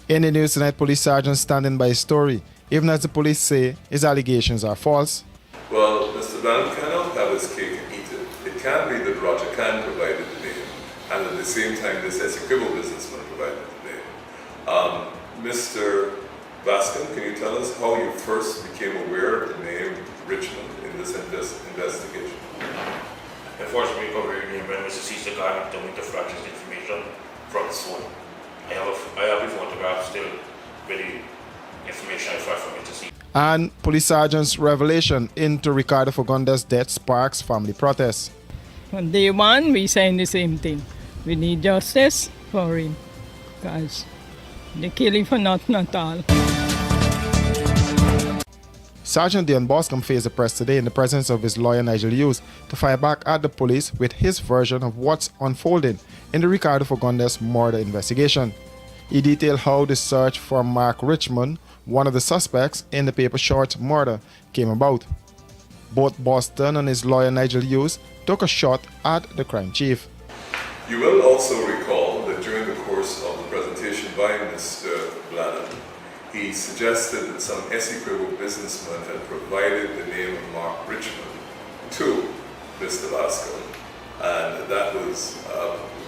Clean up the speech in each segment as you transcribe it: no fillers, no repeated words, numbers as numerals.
In the news tonight, police sergeant standing by his story, even as the police say his allegations are false. Well, Mr. Bannon cannot have his cake and eat it. It can be that Roger Khan provided the name, and at the same time this Essequibo businessman provided the name. Mr. Baskin, can you tell us how you first became aware of the name Richmond in this investigation? I first recovered the name when Mr. Caesar Garland told me to flash his information from his phone. I have a photograph still with the information I flashed from Mr. Caesar. And police sergeant's revelation into Ricardo Fagundes' death sparks family protests. On day one, we saying the same thing. We need justice for him, because they kill him for nothing at all. Sergeant Dion Boscombe faced the press today in the presence of his lawyer Nigel Hughes to fire back at the police with his version of what's unfolding in the Ricardo Fagundes murder investigation. He detailed how the search for Mark Richmond, one of the suspects in the Paper Short murder, came about. Both Boston and his lawyer Nigel Hughes took a shot at the crime chief. You will also recall that during the course of the presentation by Mr. Bannon, he suggested that some Essequibo businessman had provided the name of Mark Richmond to Mr. Bascom, and that was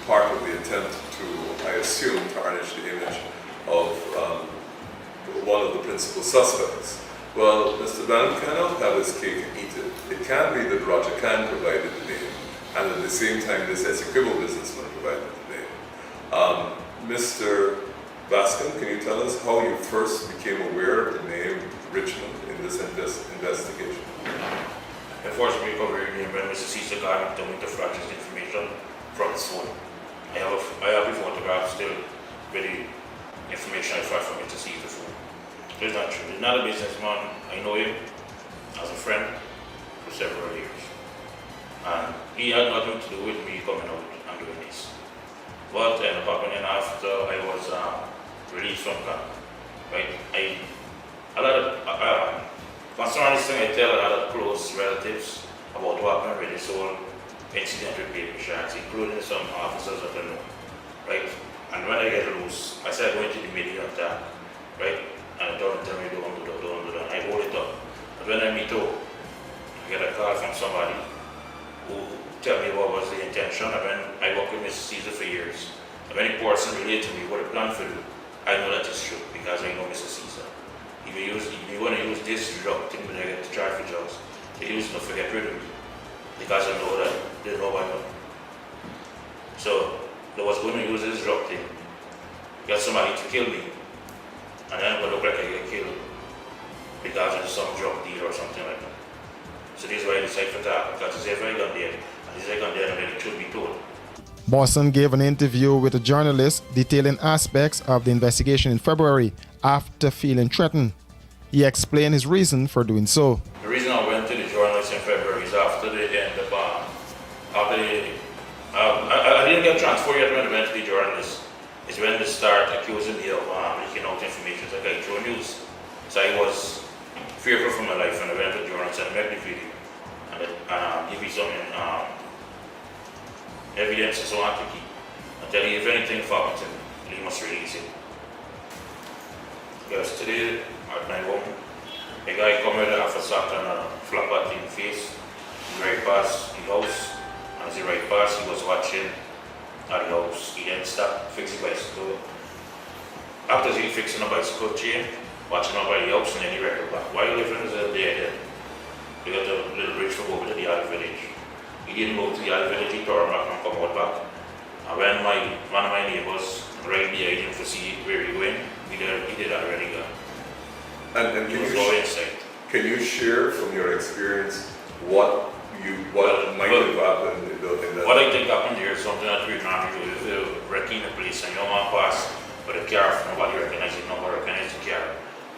part of the attempt to, I assume, tarnish the image of one of the principal suspects. Well, Mr. Bannon cannot have his cake and eat it. It can be that Roger Khan provided the name, and at the same time this Essequibo businessman provided the name. Mr. Bascom, can you tell us how you first became aware of the name Richmond in this investigation? I first recovered the name when Mr. Caesar Garland told me to flash his information from his phone. I have a photograph still with the information I flashed from Mr. Caesar's phone. It's not true. He's not a businessman. I know him as a friend for several years. And he had nothing to do with me coming out and doing this. What ended up happening after I was released from camp, right? Concerning this thing, I tell a lot of close relatives about what happened with this whole incident with Paper Sharks, including some officers that I know, right? And when I get loose, I start going to the media attack, right? And I don't tell me don't do that. I hold it up. But when I meet up, I get a call from somebody who tell me what was the intention. And when I work with Mr. Caesar for years, if any person relate to me what I plan for you, I know that is true because I know Mr. Caesar. If you want to use this drug thing when I get to try for drugs, they use it to forget rid of me because I know that they know I know. So they was going to use this drug thing, get somebody to kill me, and then it would look like I get killed because of some drug deal or something like that. So this is why I decided for that, because if I got there, and this I got there, then it should be told. Boston gave an interview with a journalist detailing aspects of the investigation in February after feeling threatened. He explained his reason for doing so. The reason I went to the journalist in February is after the end of I didn't get transferred yet when I went to the journalist. It's when they start accusing me of leaking out information that I through news. So I was fearful for my life when I went to the journalist and I made the video and give me some evidence and so on to keep. I tell you, if anything happens to me, you must release it. Because today at my home, a guy come with a half a sack and a flap at in the face. He right past the house. As he right past, he was watching at the house. He then stopped fixing the bicycle. After he fixing a bicycle chain, watching over the house, and then he wrecked back. Why you living is there then? We got a little bridge from over to the other village. He didn't go to the other village, he tore back and come out back. And when one of my neighbors right behind him to see where he went, he did already go. And can you share from your experience what might have happened in that? What I think happened here is something that we normally do. If you're wrecking a place and you don't want to pass with a car, nobody recognizes it, nobody recognizes the car.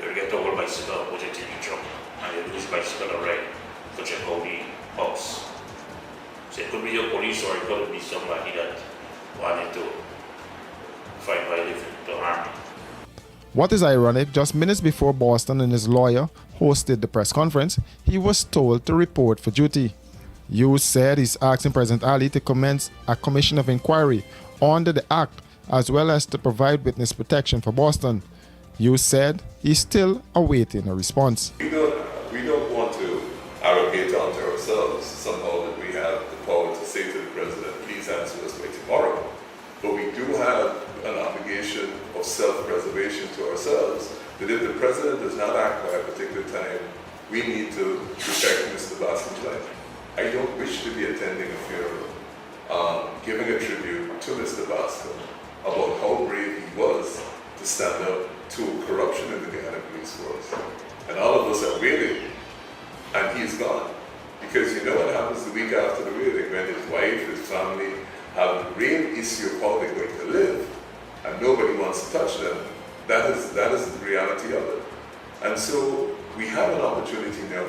You'll get the whole bicycle, put it in your truck, and you'll use bicycle to ride to check out the house. So it could be a police or it could be somebody that wanted to fight by living to harm me. What is ironic, just minutes before Boston and his lawyer hosted the press conference, he was told to report for duty. Hughes said he's asking President Ali to commence a commission of inquiry under the act as well as to provide witness protection for Boston. Hughes said he's still awaiting a response. We don't want to arrogate onto ourselves somehow that we have the power to say to the president, please answer us by tomorrow. But we do have an obligation of self-preservation to ourselves, that if the president does not act by a particular time, we need to protect Mr. Bascom's life. I don't wish to be attending a funeral, giving a tribute to Mr. Bascom about how brave he was to stand up to corruption in the Guyana Police Force. And all of us are waiting, and he's gone. Because you know what happens the week after the wedding, when his wife, his family have the real issue of how they're going to live, and nobody wants to touch them. That is the reality of it. And so we have an opportunity now.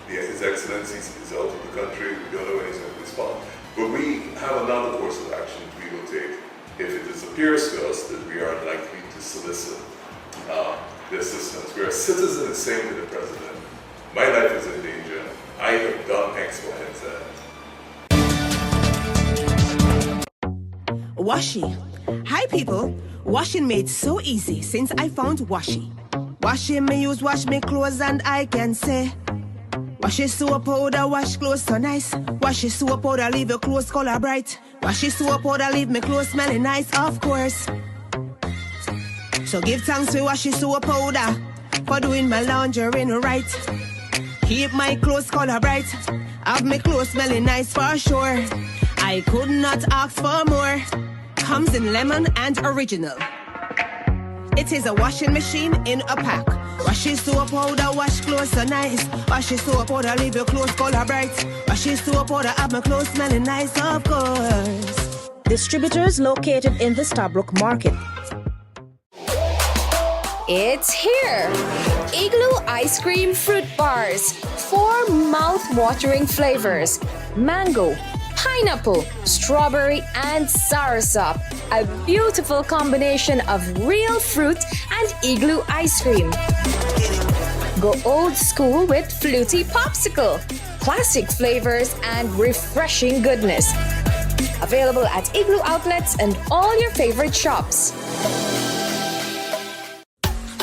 His Excellency is out of the country, we don't know when he's going to respond. But we have another course of action we will take if it appears to us that we are unlikely to solicit the assistance. Where a citizen is saying to the president, my life is in danger, I have done X, Y, and Z. Washi. Hi people. Washing made so easy since I found Washi. Washing me use wash me clothes and I can say Washi soap powder wash clothes so nice. Washi soap powder leave your clothes color bright. Washi soap powder leave me clothes smelling nice, of course. So give thanks to Washi soap powder for doing my laundry right. Keep my clothes color bright. Have my clothes smelling nice for sure. I could not ask for more. Comes in lemon and original. It is a washing machine in a pack. Washi soap powder wash clothes so nice. Washi soap powder leave your clothes color bright. Washi soap powder have my clothes smelling nice, of course. Distributors located in the Stabrook Market. It's here! Igloo Ice Cream Fruit Bars. 4 mouth-watering flavors. Mango, pineapple, strawberry, and soursop. A beautiful combination of real fruit and igloo ice cream. Go old school with Fluty Popsicle. Classic flavors and refreshing goodness. Available at Igloo outlets and all your favorite shops.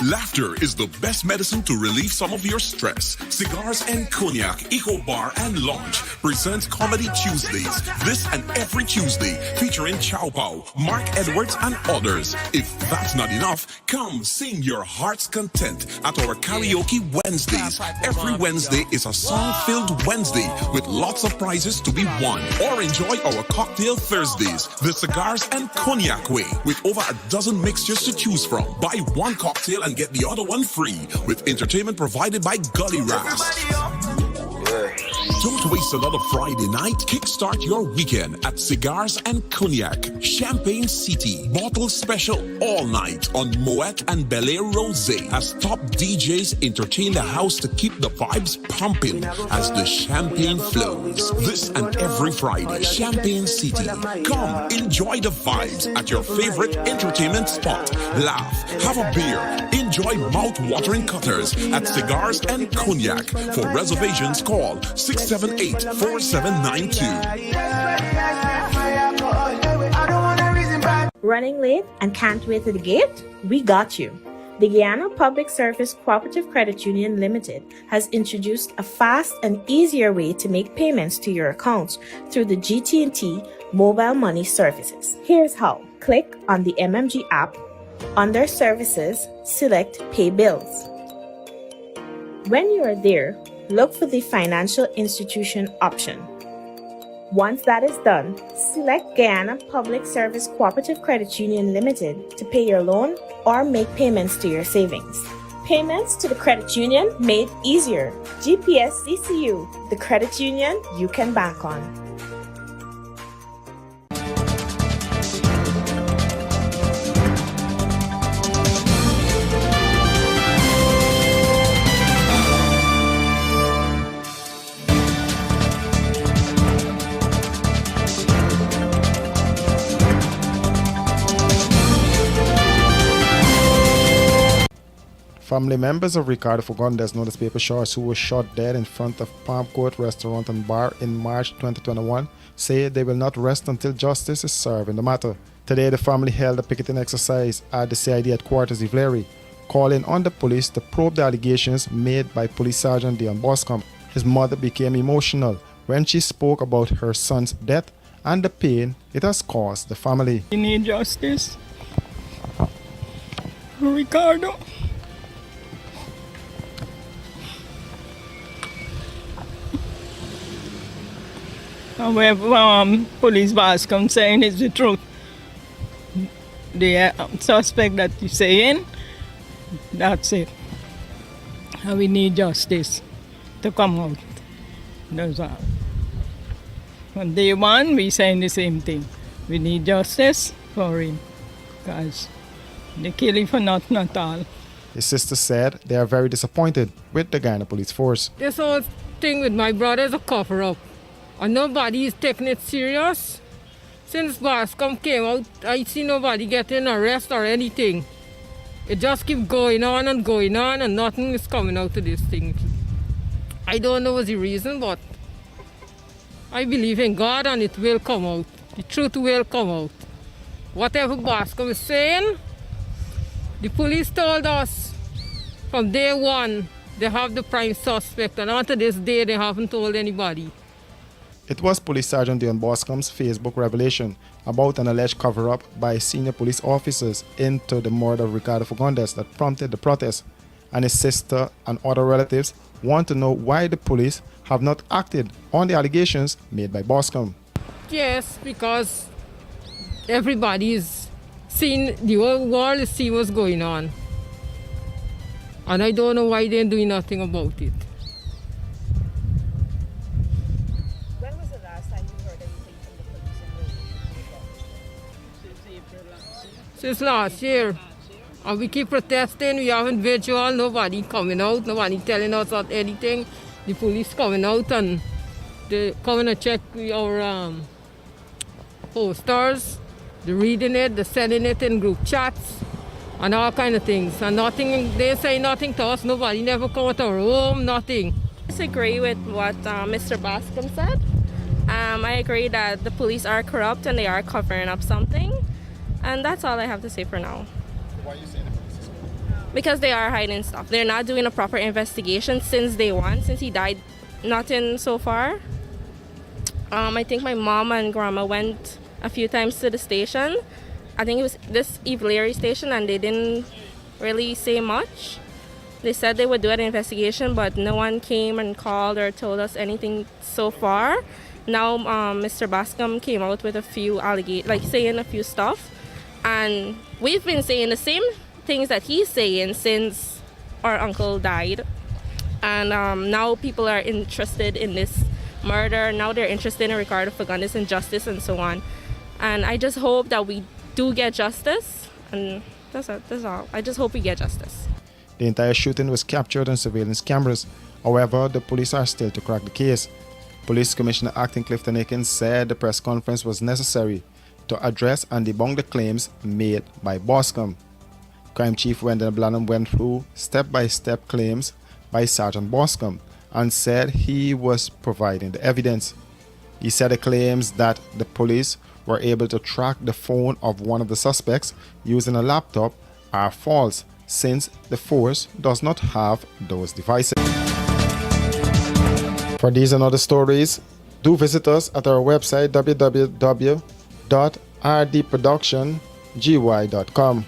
Laughter is the best medicine to relieve some of your stress. Cigars and Cognac, Eco Bar and Lounge presents Comedy Tuesdays this and every Tuesday, featuring Chow Pao, Mark Edwards and others. If that's not enough, come sing your heart's content at our Karaoke Wednesdays. Every Wednesday is a song-filled Wednesday with lots of prizes to be won. Or enjoy our Cocktail Thursdays, the Cigars and Cognac way, with over a dozen mixtures to choose from. Buy one cocktail and get the other one free, with entertainment provided by Gully Ras. Don't waste another Friday night. Kickstart your weekend at Cigars and Cognac, Champagne City. Bottle special all night on Moet and Bel Air Rosé, as top DJs entertain the house to keep the vibes pumping as the champagne flows. This and every Friday, Champagne City. Come enjoy the vibes at your favorite entertainment spot. Laugh, have a beer, enjoy mouth-watering cutters at Cigars and Cognac. For reservations, call 678-4792. Running late and can't wait to the gate? We got you. The Guyana Public Service Cooperative Credit Union Limited has introduced a fast and easier way to make payments to your accounts through the GT&T mobile money services. Here's how. Click on the MMG app. Under Services, select Pay Bills. When you are there, look for the Financial Institution option. Once that is done, select Guyana Public Service Cooperative Credit Union Limited to pay your loan or make payments to your savings. Payments to the credit union made easier. GPS CCU, the credit union you can bank on. Family members of Ricardo Fagundes, known as Paper Shorts, who was shot dead in front of Palm Court Restaurant and Bar in March 2021, say they will not rest until justice is served in the matter. Today, the family held a picketing exercise at the CID headquarters, Ivleri. calling on the police to probe the allegations made by Police Sergeant Dion Boscombe. His mother became emotional when she spoke about her son's death and the pain it has caused the family. We need justice. Ricardo. However, Police Boscombe saying is the truth. The suspect that he's saying, that's it. And we need justice to come out. That's all. From day one, we saying the same thing. We need justice for him. Because they kill him for nothing at all. His sister said they are very disappointed with the Guyana Police Force. This whole thing with my brother is a cover-up. And nobody is taking it serious. Since Boscombe came out, I see nobody getting arrested or anything. It just keeps going on and nothing is coming out of this thing. I don't know what's the reason, but I believe in God and it will come out. The truth will come out. Whatever Boscombe is saying, the police told us from day one they have the prime suspect, and until this day they haven't told anybody. It was Police Sergeant Dion Boscombe's Facebook revelation about an alleged cover-up by senior police officers into the murder of Ricardo Fagundes that prompted the protest, and his sister and other relatives want to know why the police have not acted on the allegations made by Boscombe. Yes, because everybody is seeing, the whole world is seeing what's going on. And I don't know why they're doing nothing about it. When was the last time you heard anything from the police? Since last year. And we keep protesting, we haven't visual, nobody coming out, nobody telling us about anything. The police coming out and they coming to check our posters, they're reading it, they're sending it in group chats and all kind of things. And nothing, they say nothing to us, nobody never come to our home, nothing. I disagree with what Mr. Boscombe said. I agree that the police are corrupt and they are covering up something. And that's all I have to say for now. Why are you saying the police is corrupt? Because they are hiding stuff. They're not doing a proper investigation since day one, since he died. Nothing so far. I think my mom and grandma went a few times to the station. I think it was this Eve Leary station, and they didn't really say much. They said they would do an investigation, but no one came and called or told us anything so far. Now Mr. Boscombe came out with a few allegations, like saying a few stuff. And we've been saying the same things that he's saying since our uncle died. And now people are interested in this murder. Now they're interested in Ricardo Fagundes and justice and so on. And I just hope that we do get justice. And that's all. I just hope we get justice. The entire shooting was captured on surveillance cameras. However, the police are still to crack the case. Police Commissioner Acting Clifton Akins said the press conference was necessary to address and debunk the claims made by Boscombe. Crime Chief Wendell Blanham went through step-by-step claims by Sergeant Boscombe and said he was providing the evidence. He said the claims that the police were able to track the phone of one of the suspects using a laptop are false, since the force does not have those devices. For these and other stories, do visit us at our website www.rdproductiongy.com.